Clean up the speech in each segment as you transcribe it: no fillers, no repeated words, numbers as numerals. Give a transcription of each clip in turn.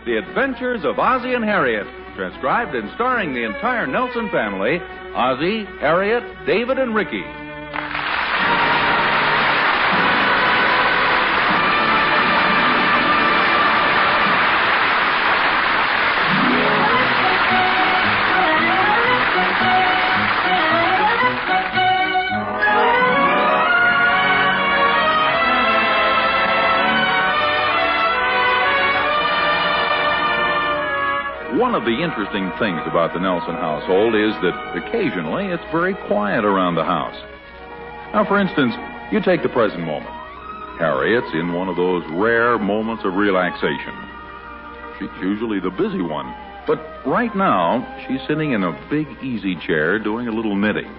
The Adventures of Ozzie and Harriet, transcribed and starring the entire Nelson family, Ozzie, Harriet, David, and Ricky. One of the interesting things about the Nelson household is that occasionally it's very quiet around the house. Now, for instance, you take the present moment. Harriet's in one of those rare moments of relaxation. She's usually the busy one, but right now she's sitting in a big easy chair doing a little knitting.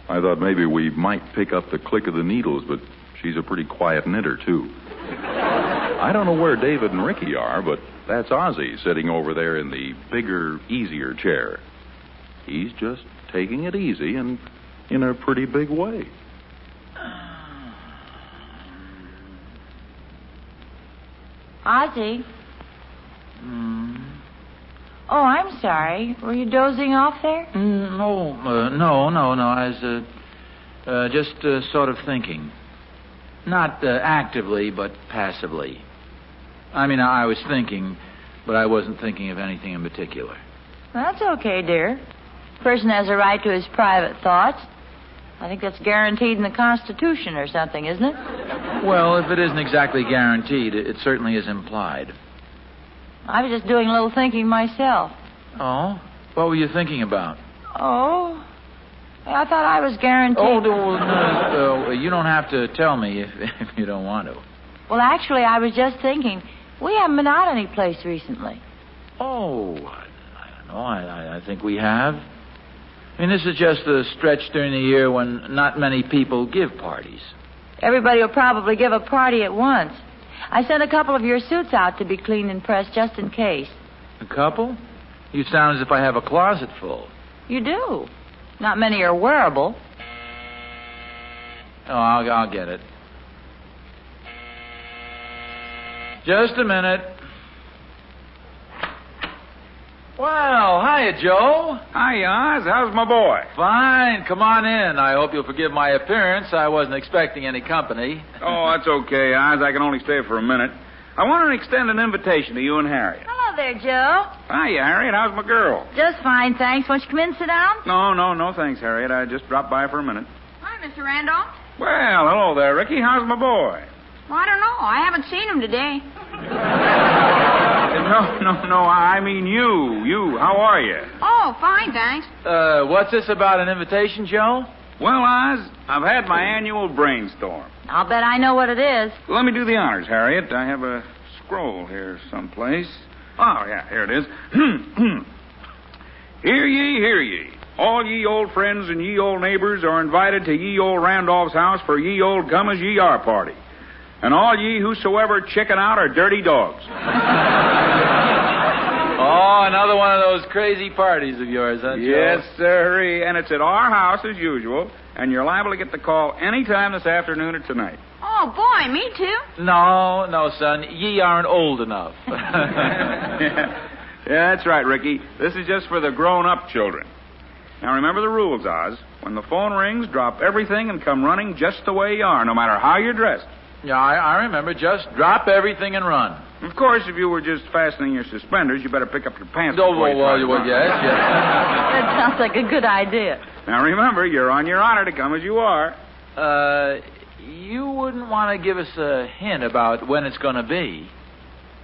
I thought maybe we might pick up the click of the needles, but she's a pretty quiet knitter, too. I don't know where David and Ricky are, but that's Ozzie sitting over there in the bigger, easier chair. He's just taking it easy and in a pretty big way. Ozzie? Oh, I'm sorry. Were you dozing off there? No. I was just sort of thinking. Not actively, but passively. I mean, I was thinking, but I wasn't thinking of anything in particular. That's okay, dear. A person has a right to his private thoughts. I think that's guaranteed in the Constitution or something, isn't it? Well, if it isn't exactly guaranteed, it certainly is implied. I was just doing a little thinking myself. Oh? What were you thinking about? Oh, I thought I was guaranteed. Oh, no, you don't have to tell me if you don't want to. Well, actually, I was just thinking, we haven't been out any place recently. Oh, I don't know. I think we have. I mean, this is just a stretch during the year when not many people give parties. Everybody will probably give a party at once. I sent a couple of your suits out to be cleaned and pressed just in case. A couple? You sound as if I have a closet full. You do. Not many are wearable. Oh, I'll get it. Just a minute. Well, hiya, Joe. Hi, Oz. How's my boy? Fine. Come on in. I hope you'll forgive my appearance. I wasn't expecting any company. Oh, that's okay, Oz. I can only stay for a minute. I want to extend an invitation to you and Harriet. Hello there, Joe. Hiya, Harriet. How's my girl? Just fine, thanks. Won't you come in and sit down? No, thanks, Harriet. I just dropped by for a minute. Hi, Mr. Randolph. Well, hello there, Ricky. How's my boy? Well, I don't know. I haven't seen him today. No, I mean you. How are you? Oh, fine, thanks. What's this about an invitation, Joe? Well, Oz, I've had my annual brainstorm. I'll bet I know what it is. Let me do the honors, Harriet. I have a scroll here someplace. Oh, yeah, here it is. Hear ye. All ye old friends and ye old neighbors are invited to ye old Randolph's house for ye old come as ye are party. And all ye whosoever chicken out are dirty dogs. Oh, another one of those crazy parties of yours, huh, Joe? Yes, sir. And it's at our house as usual, and you're liable to get the call any time this afternoon or tonight. Oh, boy, me too. No, son. Ye aren't old enough. Yeah, that's right, Ricky. This is just for the grown-up children. Now, remember the rules, Oz. When the phone rings, drop everything and come running just the way you are, no matter how you're dressed. Yeah, I remember. Just drop everything and run. Of course, if you were just fastening your suspenders, you better pick up your pants. Oh, well, yes. That sounds like a good idea. Now, remember, you're on your honor to come as you are. You wouldn't want to give us a hint about when it's going to be.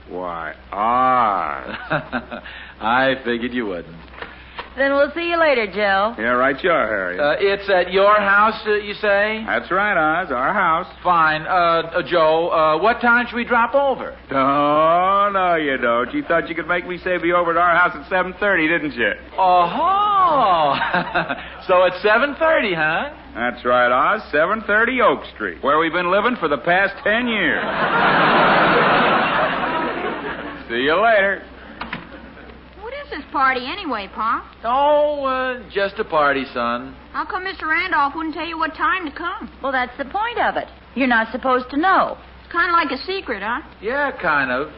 Why, I figured you wouldn't. Then we'll see you later, Joe. Yeah, right you are, Harriet. It's at your house, you say? That's right, Oz, our house. Fine. Joe, what time should we drop over? Oh, no, you don't. You thought you could make me say be over at our house at 7:30, didn't you? Oh, so it's 7:30, huh? That's right, Oz, 730 Oak Street, where we've been living for the past 10 years. See you later. What is this party anyway, Pa? Oh, just a party, son. How come Mr. Randolph wouldn't tell you what time to come? Well, that's the point of it. You're not supposed to know. It's Kind of like a secret, huh? Yeah, kind of.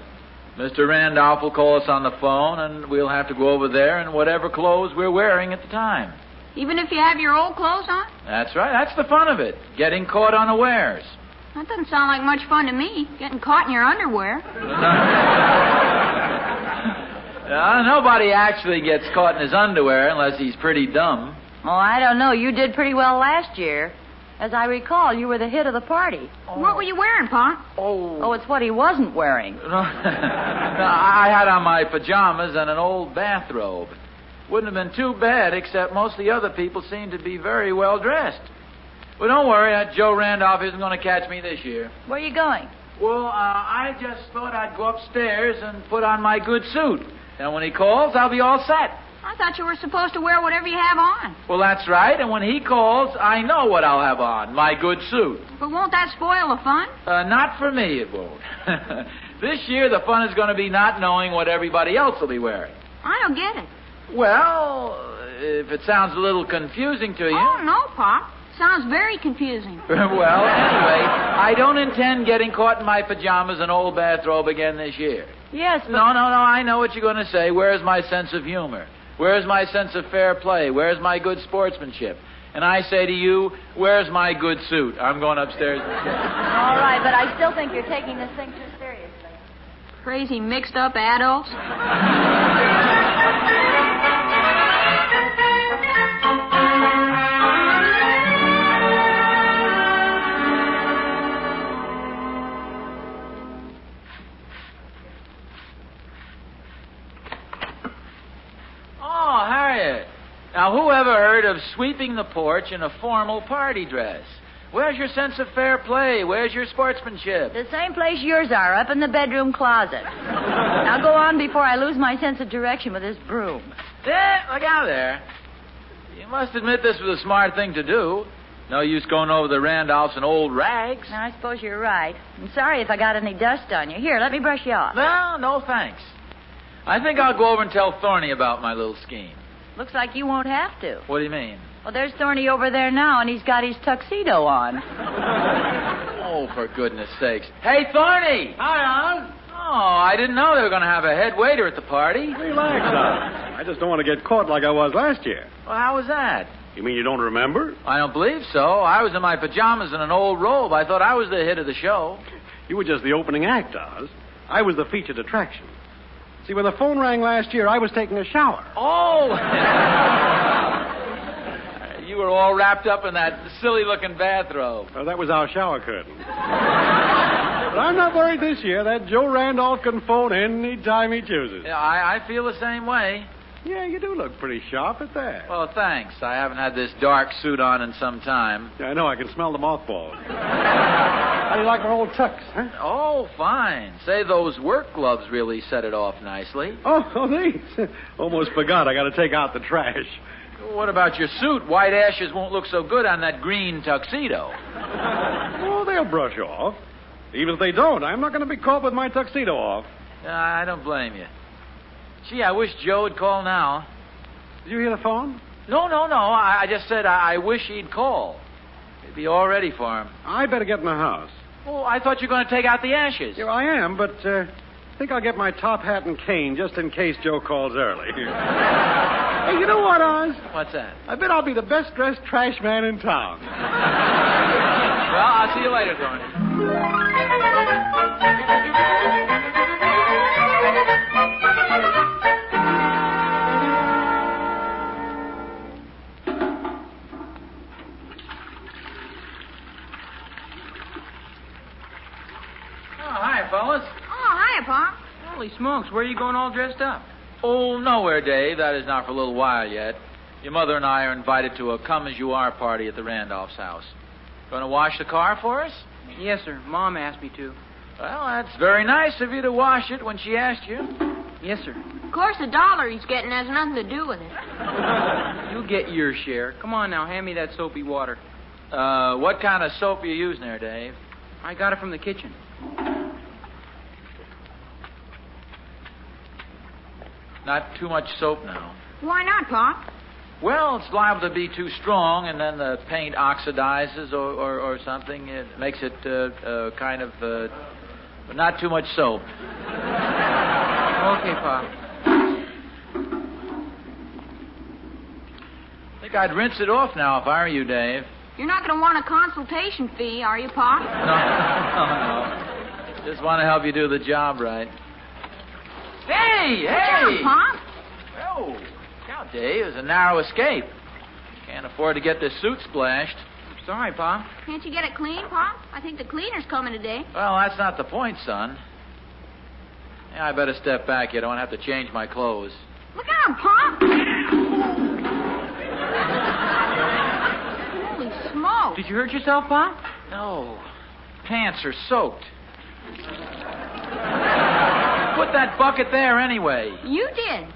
Mr. Randolph will call us on the phone, and we'll have to go over there in whatever clothes we're wearing at the time. Even if you have your old clothes on? That's right. That's the fun of it, getting caught unawares. That doesn't sound like much fun to me, getting caught in your underwear. Nobody actually gets caught in his underwear unless he's pretty dumb. Oh, I don't know. You did pretty well last year. As I recall, you were the hit of the party. What were you wearing, Pa? Oh, it's what he wasn't wearing. No, I had on my pajamas and an old bathrobe. Wouldn't have been too bad, except most of the other people seemed to be very well dressed. But don't worry, Joe Randolph isn't going to catch me this year. Where are you going? Well, I just thought I'd go upstairs and put on my good suit. And when he calls, I'll be all set. I thought you were supposed to wear whatever you have on. Well, that's right. And when he calls, I know what I'll have on, my good suit. But won't that spoil the fun? Not for me, it won't. This year, the fun is going to be not knowing what everybody else will be wearing. I don't get it. Well, if it sounds a little confusing to you... Oh, no, Pop. Sounds very confusing. Well, anyway, I don't intend getting caught in my pajamas and old bathrobe again this year. Yes, but... No, I know what you're going to say. Where's my sense of humor? Where's my sense of fair play? Where's my good sportsmanship? And I say to you, where's my good suit? I'm going upstairs. All right, but I still think you're taking this thing too seriously. Crazy mixed-up adults. Oh, Harriet. Now, who ever heard of sweeping the porch in a formal party dress? Where's your sense of fair play? Where's your sportsmanship? The same place yours are, up in the bedroom closet. Now go on before I lose my sense of direction with this broom. Look out there. You must admit this was a smart thing to do. No use going over the Randolphs in old rags. Now, I suppose you're right. I'm sorry if I got any dust on you. Here, let me brush you off. No thanks. I think I'll go over and tell Thorny about my little scheme. Looks like you won't have to. What do you mean? Well, there's Thorny over there now, and he's got his tuxedo on. Oh, for goodness sakes. Hey, Thorny! Hi, Oz. Oh, I didn't know they were going to have a head waiter at the party. Relax, Oz. I just don't want to get caught like I was last year. Well, how was that? You mean you don't remember? I don't believe so. I was in my pajamas and an old robe. I thought I was the hit of the show. You were just the opening act, Oz. I was the featured attraction. See, when the phone rang last year, I was taking a shower. Oh! You were all wrapped up in that silly-looking bathrobe. Well, that was our shower curtain. But I'm not worried this year. That Joe Randolph can phone any time he chooses. Yeah, I feel the same way. Yeah, you do look pretty sharp at that. Well, thanks. I haven't had this dark suit on in some time. Yeah, I know. I can smell the mothballs. How do you like my old tux, huh? Oh, fine. Say, those work gloves really set it off nicely. Oh, these. Almost forgot. I got to take out the trash. What about your suit? White ashes won't look so good on that green tuxedo. Oh, they'll brush off. Even if they don't, I'm not going to be caught with my tuxedo off. I don't blame you. Gee, I wish Joe would call now. Did you hear the phone? No. I just said I wish he'd call. It'd be all ready for him. I better get in the house. Oh, I thought you were going to take out the ashes. Yeah, I am, but I think I'll get my top hat and cane just in case Joe calls early. Hey, you know what, Oz? What's that? I bet I'll be the best-dressed trash man in town. Well, I'll see you later, Thorny. Fellas. Oh, hiya, Pop. Holy smokes, where are you going all dressed up? Oh, nowhere, Dave. That is not for a little while yet. Your mother and I are invited to a come-as-you-are party at the Randolph's house. Going to wash the car for us? Yes, sir. Mom asked me to. Well, that's very nice of you to wash it when she asked you. Yes, sir. Of course, the dollar he's getting has nothing to do with it. You'll get your share. Come on now, hand me that soapy water. What kind of soap are you using there, Dave? I got it from the kitchen. Not too much soap now. Why not, Pop? Well, it's liable to be too strong, and then the paint oxidizes or something. It makes it kind of but not too much soap. Okay, Pa. I think I'd rinse it off now if I were you, Dave. You're not going to want a consultation fee, are you, Pa? No. Just want to help you do the job right. Hey! What's Pa? Oh, now, Dave, it was a narrow escape. Can't afford to get this suit splashed. Sorry, Pa. Can't you get it clean, Pa? I think the cleaner's coming today. Well, that's not the point, son. Yeah, I better step back. You don't want to have to change my clothes. Look out, Pa! Holy smoke. Did you hurt yourself, Pa? No. Pants are soaked. Put that bucket there anyway. You did.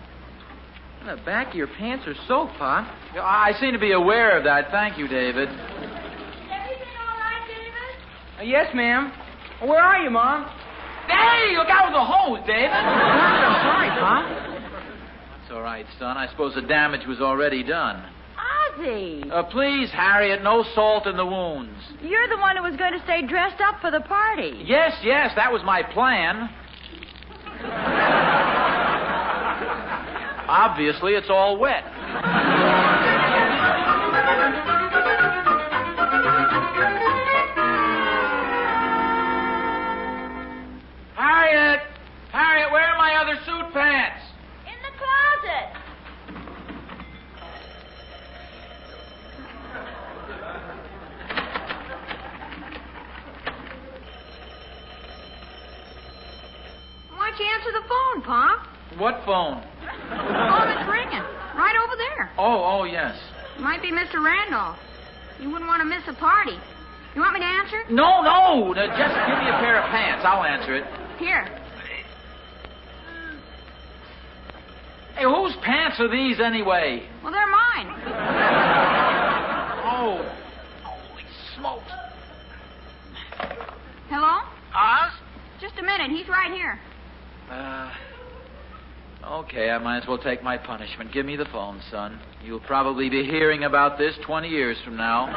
The back of your pants are soaked, Pa. I seem to be aware of that. Thank you, David. Is everything all right, David? Yes, ma'am. Where are you, Mom? Hey, look out with the hose, David. I'm sorry, Pa. It's all right, son. I suppose the damage was already done. Ozzie! Please, Harriet, no salt in the wounds. You're the one who was going to stay dressed up for the party. Yes, that was my plan. Obviously, it's all wet. Harriet, where are my other suit pants? In the closet. Why don't you answer the phone, Pa? What phone? The phone is ringing. Right over there. Oh, yes. It might be Mr. Randolph. You wouldn't want to miss a party. You want me to answer? No. Now, just give me a pair of pants. I'll answer it. Here. Hey, whose pants are these anyway? Well, they're mine. Oh, holy smokes. Hello? Oz? Just a minute. He's right here. Okay, I might as well take my punishment. Give me the phone, son. You'll probably be hearing about this 20 years from now.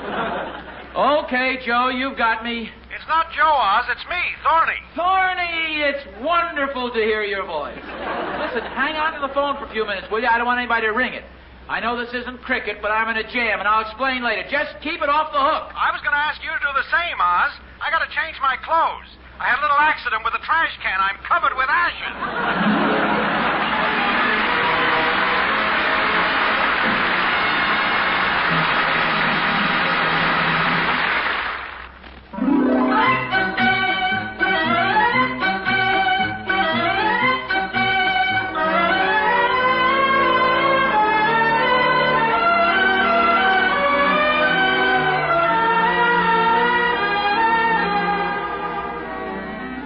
Okay, Joe, you've got me. It's not Joe, Oz. It's me, Thorny. Thorny, it's wonderful to hear your voice. Listen, hang on to the phone for a few minutes, will you? I don't want anybody to ring it. I know this isn't cricket, but I'm in a jam, and I'll explain later. Just keep it off the hook. I was going to ask you to do the same, Oz. I got to change my clothes. I had a little accident with a trash can. I'm covered with ashes.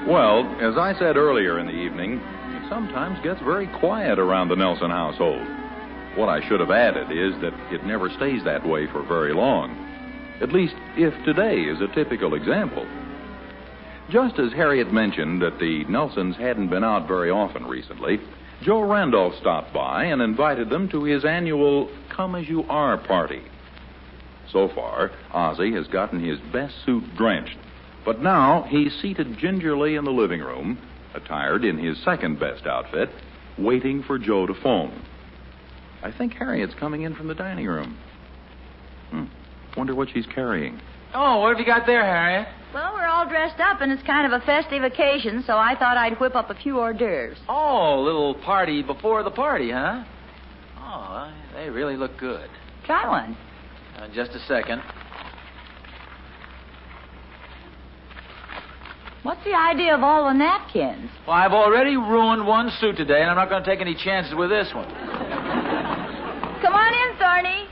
Well, as I said earlier in the evening, it sometimes gets very quiet around the Nelson household. What I should have added is that it never stays that way for very long. At least, if today is a typical example. Just as Harriet mentioned that the Nelsons hadn't been out very often recently, Joe Randolph stopped by and invited them to his annual come-as-you-are party. So far, Ozzie has gotten his best suit drenched. But now he's seated gingerly in the living room, attired in his second-best outfit, waiting for Joe to phone. I think Harriet's coming in from the dining room. Wonder what she's carrying. Oh, what have you got there, Harriet? Well, we're all dressed up, and it's kind of a festive occasion, so I thought I'd whip up a few hors d'oeuvres. Oh, a little party before the party, huh? Oh, they really look good. Try one. Just a second. What's the idea of all the napkins? Well, I've already ruined one suit today, and I'm not going to take any chances with this one. Come on in, Thorny.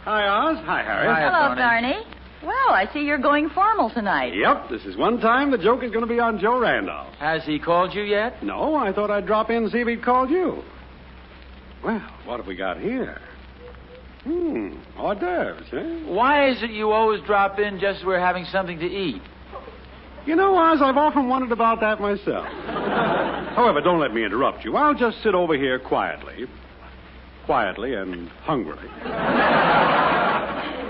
Hi, Oz. Hi, Harriet. Hi, Hello, Thorny. Thorny. Well, I see you're going formal tonight. Yep, this is one time the joke is going to be on Joe Randolph. Has he called you yet? No, I thought I'd drop in and see if he'd called you. Well, what have we got here? Hors d'oeuvres, eh? Why is it you always drop in just as we're having something to eat? You know, Oz, I've often wondered about that myself. However, don't let me interrupt you. I'll just sit over here quietly. Quietly and hungrily.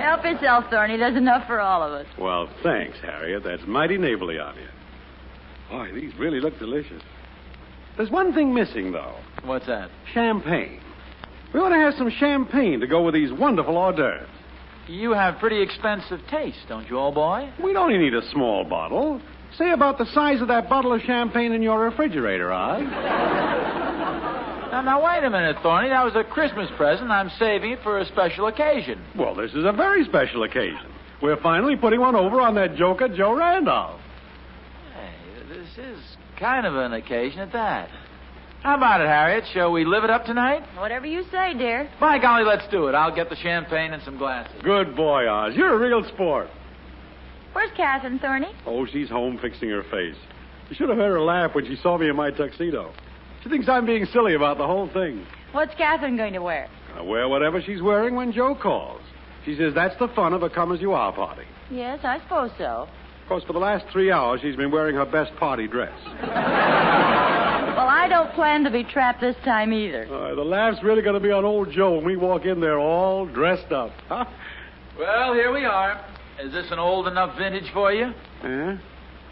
Help yourself, Thorny. There's enough for all of us. Well, thanks, Harriet. That's mighty neighborly of you. Boy, these really look delicious. There's one thing missing, though. What's that? Champagne. We ought to have some champagne to go with these wonderful hors d'oeuvres. You have pretty expensive taste, don't you, old boy? We'd only need a small bottle. Say about the size of that bottle of champagne in your refrigerator, Oz. Now, wait a minute, Thorny. That was a Christmas present. I'm saving it for a special occasion. Well, this is a very special occasion. We're finally putting one over on that joker, Joe Randolph. Hey, this is kind of an occasion at that. How about it, Harriet? Shall we live it up tonight? Whatever you say, dear. By golly, let's do it. I'll get the champagne and some glasses. Good boy, Oz. You're a real sport. Where's Catherine, Thorny? Oh, she's home fixing her face. You should have heard her laugh when she saw me in my tuxedo. She thinks I'm being silly about the whole thing. What's Catherine going to wear? I'll wear whatever she's wearing when Joe calls. She says that's the fun of a come-as-you-are party. Yes, I suppose so. Of course, for the last 3 hours, she's been wearing her best party dress. Well, I don't plan to be trapped this time either. The laugh's really going to be on old Joe when we walk in there all dressed up. Huh? Well, here we are. Is this an old enough vintage for you? Yeah?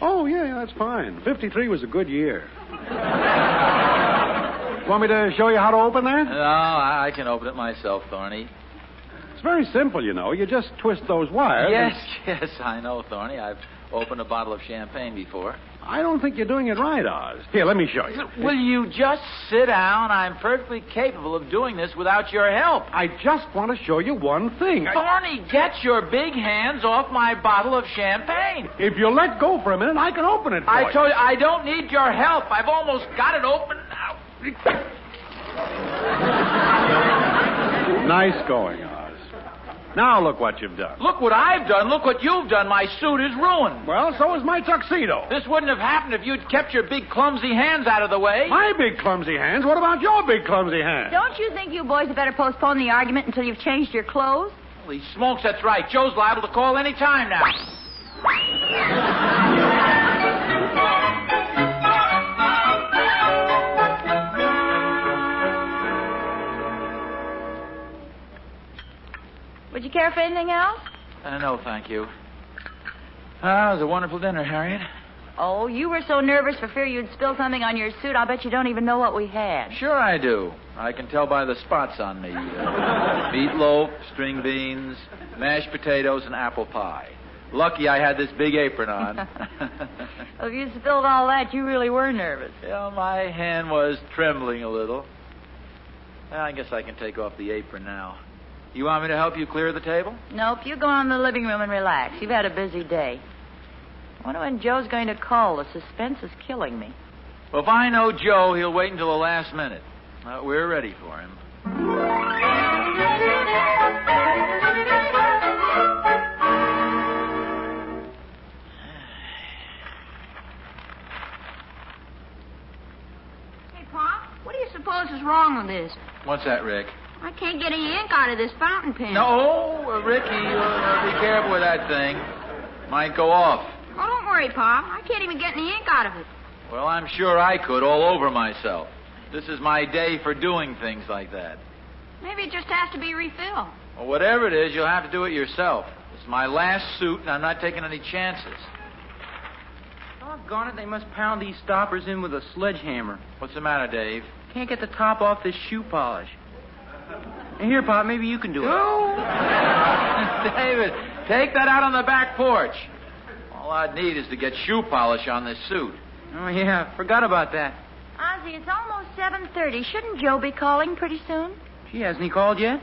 Oh, yeah, that's fine. 53 was a good year. Want me to show you how to open that? No, I can open it myself, Thorny. It's very simple, you know. You just twist those wires. Yes, I know, Thorny. I've opened a bottle of champagne before. I don't think you're doing it right, Oz. Here, let me show you. Will you just sit down? I'm perfectly capable of doing this without your help. I just want to show you one thing. Thorny, get your big hands off my bottle of champagne. If you'll let go for a minute, I can open it for you. I told you, I don't need your help. I've almost got it open now. Nice going, Oz. Now look what you've done. Look what I've done. Look what you've done. My suit is ruined. Well, so is my tuxedo. This wouldn't have happened if you'd kept your big, clumsy hands out of the way. My big, clumsy hands? What about your big, clumsy hands? Don't you think you boys had better postpone the argument until you've changed your clothes? Holy smokes, that's right. Joe's liable to call any time now. Would you care for anything else? No, thank you. It was a wonderful dinner, Harriet. Oh, you were so nervous for fear you'd spill something on your suit, I'll bet you don't even know what we had. Sure I do. I can tell by the spots on me. Meatloaf, string beans, mashed potatoes, and apple pie. Lucky I had this big apron on. Well, if you spilled all that, you really were nervous. Yeah, my hand was trembling a little. Well, I guess I can take off the apron now. You want me to help you clear the table? Nope, you go on in the living room and relax. You've had a busy day. I wonder when Joe's going to call. The suspense is killing me. Well, if I know Joe, he'll wait until the last minute. We're ready for him. Hey, Pop, what do you suppose is wrong with this? What's that, Rick? I can't get any ink out of this fountain pen. No, Ricky, be careful with that thing. Might go off. Oh, don't worry, Pop. I can't even get any ink out of it. Well, I'm sure I could all over myself. This is my day for doing things like that. Maybe it just has to be refilled. Well, whatever it is, you'll have to do it yourself. It's my last suit, and I'm not taking any chances. Doggone it, they must pound these stoppers in with a sledgehammer. What's the matter, Dave? Can't get the top off this shoe polish. And here, Pop, maybe you can do it. David, take that out on the back porch. All I'd need is to get shoe polish on this suit. Oh, yeah, forgot about that. Ozzie, it's almost 7:30. Shouldn't Joe be calling pretty soon? She hasn't he called yet?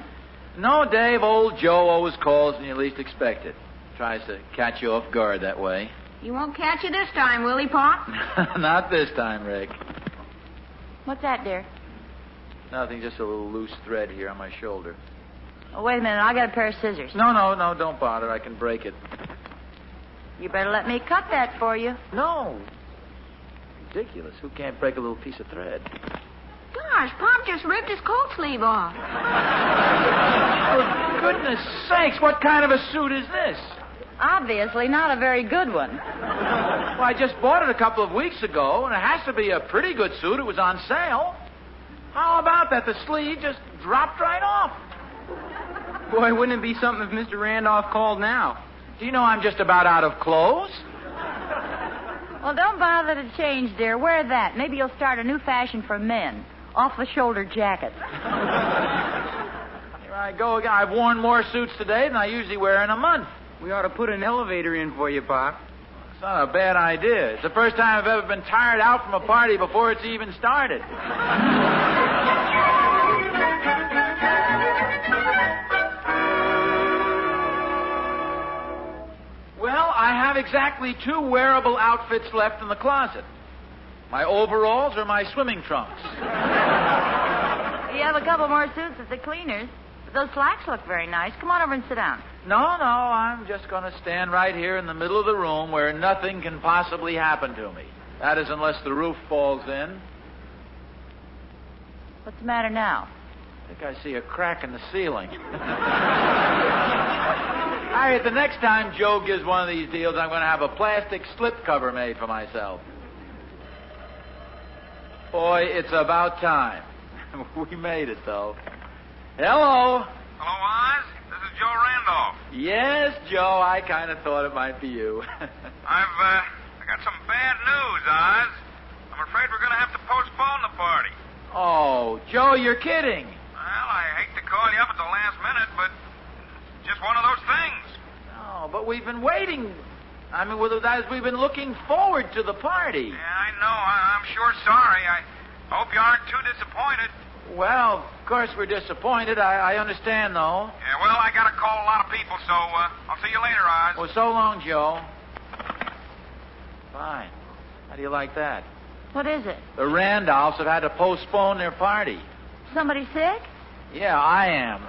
No, Dave, old Joe always calls when you least expect it. Tries to catch you off guard that way. He won't catch you this time, will he, Pop? Not this time, Rick. What's that, dear? Nothing, just a little loose thread here on my shoulder. Oh, wait a minute. I got a pair of scissors. No, don't bother. I can break it. You better let me cut that for you. No. Ridiculous. Who can't break a little piece of thread? Gosh, Pop just ripped his coat sleeve off. For goodness sakes, what kind of a suit is this? Obviously not a very good one. Well, I just bought it a couple of weeks ago, and it has to be a pretty good suit. It was on sale. How about that? The sleeve just dropped right off. Boy, wouldn't it be something if Mr. Randolph called now? Do you know I'm just about out of clothes? Well, don't bother to change, dear. Wear that. Maybe you'll start a new fashion for men. Off-the-shoulder jackets. Here I go again. I've worn more suits today than I usually wear in a month. We ought to put an elevator in for you, Pop. It's not a bad idea. It's the first time I've ever been tired out from a party before it's even started. Well, I have exactly 2 wearable outfits left in the closet. My overalls or my swimming trunks. You have a couple more suits at the cleaners. But those slacks look very nice. Come on over and sit down. No, I'm just going to stand right here in the middle of the room where nothing can possibly happen to me. That is, unless the roof falls in. What's the matter now? I think I see a crack in the ceiling. Harriet, the next time Joe gives one of these deals, I'm going to have a plastic slipcover made for myself. Boy, it's about time. We made it, though. Hello. Hello, Oz. This is Joe Randolph. Yes, Joe, I kind of thought it might be you. I got some bad news, Oz. I'm afraid we're going to have to postpone the party. Oh, Joe, you're kidding. Well, I hate to call you up at the last minute, but just one of those things. No, but we've been waiting. I mean, we've been looking forward to the party. Yeah, I know. I'm sure sorry. I hope you aren't too disappointed. Well, of course we're disappointed. I understand, though. Yeah, well, I got to call a lot of people, so I'll see you later, Oz. Well, so long, Joe. Fine. How do you like that? What is it? The Randolphs have had to postpone their party. Somebody sick? Yeah, I am.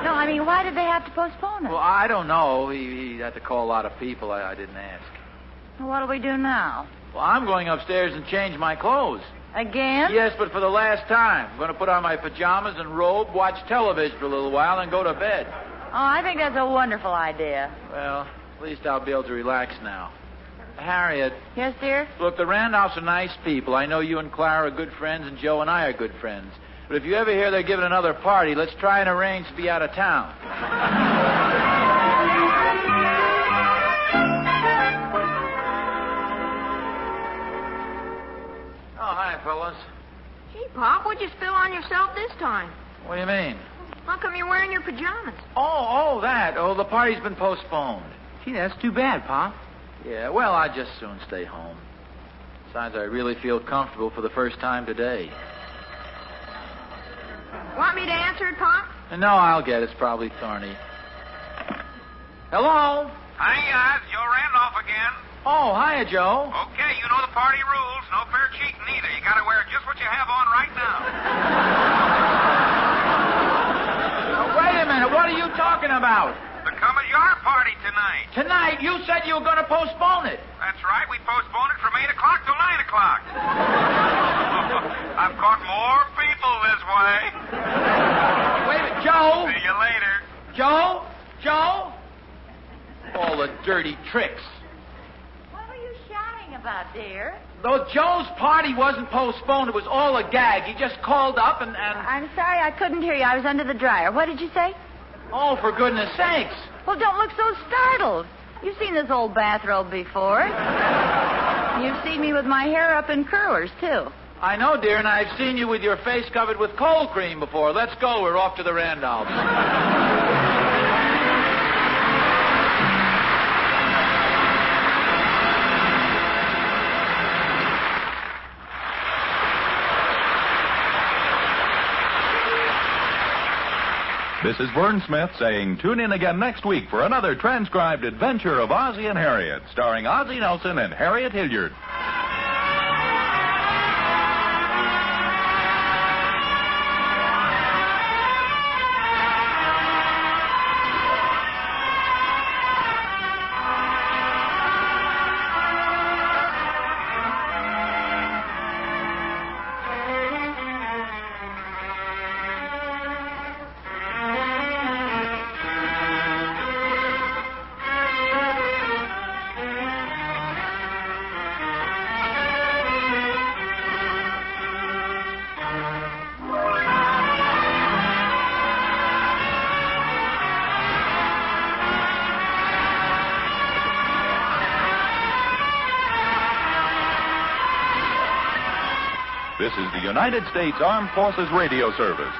No, I mean, why did they have to postpone it? Well, I don't know. He had to call a lot of people. I didn't ask. Well, what do we do now? Well, I'm going upstairs and change my clothes. Again? Yes, but for the last time. I'm going to put on my pajamas and robe, watch television for a little while, and go to bed. Oh, I think that's a wonderful idea. Well, at least I'll be able to relax now. Harriet. Yes, dear? Look, the Randolphs are nice people. I know you and Clara are good friends, and Joe and I are good friends. But if you ever hear they're giving another party, let's try and arrange to be out of town. Oh, hi, fellas. Gee, Pop, what'd you spill on yourself this time? What do you mean? How come you're wearing your pajamas? Oh, that. Oh, the party's been postponed. Gee, that's too bad, Pop. Yeah, well, I'd just soon stay home. Besides, I really feel comfortable for the first time today. Want me to answer it, Pop? No, I'll get it. It's probably Thorny. Hello? Hi, Oz. Joe Randolph again. Oh, hiya, Joe. Okay, you know the party rules. No fair cheating either. You got to wear just what you have on right now. Now, wait a minute. What are you talking about? The come-at-your party tonight. Tonight, you said you were going to postpone it. That's right. We postponed it from 8 o'clock till 9 o'clock. I've caught more people this way. Wait a minute, Joe. See you later. Joe? All the dirty tricks. What were you shouting about, dear? Though Joe's party wasn't postponed, it was all a gag. He just called up and... I'm sorry, I couldn't hear you. I was under the dryer. What did you say? Oh, for goodness sakes. Well, don't look so startled. You've seen this old bathrobe before. You've seen me with my hair up in curlers, too. I know, dear, and I've seen you with your face covered with cold cream before. Let's go. We're off to the Randolphs. This is Vern Smith saying tune in again next week for another transcribed adventure of Ozzie and Harriet, starring Ozzie Nelson and Harriet Hilliard. This is the United States Armed Forces Radio Service,